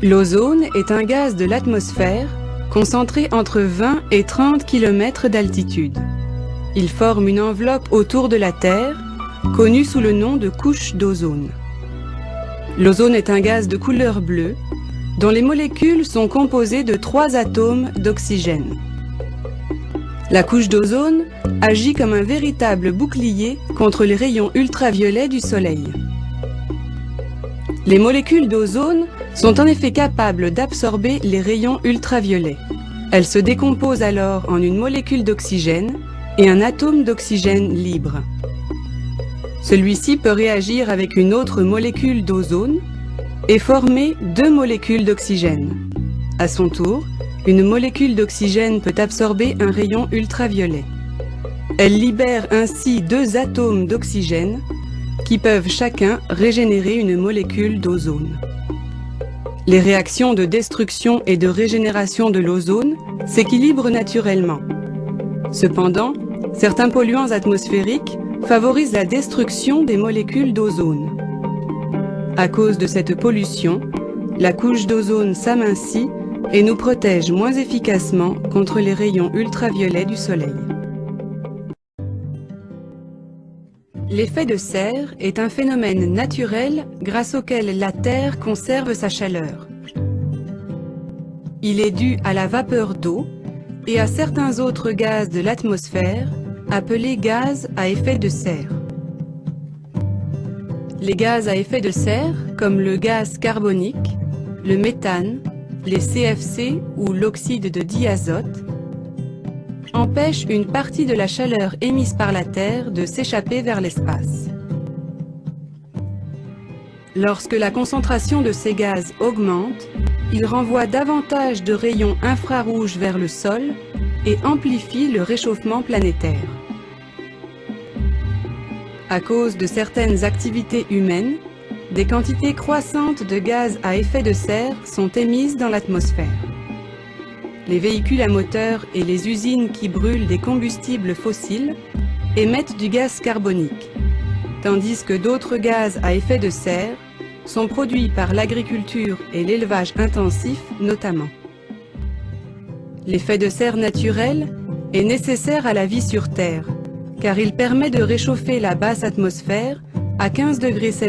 L'ozone est un gaz de l'atmosphère concentré entre 20 et 30 km d'altitude. Il forme une enveloppe autour de la Terre, connue sous le nom de couche d'ozone. L'ozone est un gaz de couleur bleue, dont les molécules sont composées de 3 atomes d'oxygène. La couche d'ozone agit comme un véritable bouclier contre les rayons ultraviolets du Soleil. Les molécules d'ozone sont en effet capables d'absorber les rayons ultraviolets. Elles se décomposent alors en une molécule d'oxygène et un atome d'oxygène libre. Celui-ci peut réagir avec une autre molécule d'ozone et former 2 molécules d'oxygène. À son tour, une molécule d'oxygène peut absorber un rayon ultraviolet. Elle libère ainsi 2 atomes d'oxygène qui peuvent chacun régénérer une molécule d'ozone. Les réactions de destruction et de régénération de l'ozone s'équilibrent naturellement. Cependant, certains polluants atmosphériques favorisent la destruction des molécules d'ozone. À cause de cette pollution, la couche d'ozone s'amincit et nous protège moins efficacement contre les rayons ultraviolets du Soleil. L'effet de serre est un phénomène naturel grâce auquel la Terre conserve sa chaleur. Il est dû à la vapeur d'eau et à certains autres gaz de l'atmosphère appelés gaz à effet de serre. Les gaz à effet de serre, comme le gaz carbonique, le méthane, les CFC ou l'oxyde de diazote, empêchent une partie de la chaleur émise par la Terre de s'échapper vers l'espace. Lorsque la concentration de ces gaz augmente, ils renvoient davantage de rayons infrarouges vers le sol et amplifient le réchauffement planétaire. À cause de certaines activités humaines, des quantités croissantes de gaz à effet de serre sont émises dans l'atmosphère. Les véhicules à moteur et les usines qui brûlent des combustibles fossiles émettent du gaz carbonique, tandis que d'autres gaz à effet de serre sont produits par l'agriculture et l'élevage intensif notamment. L'effet de serre naturel est nécessaire à la vie sur Terre, car il permet de réchauffer la basse atmosphère à 15 degrés Celsius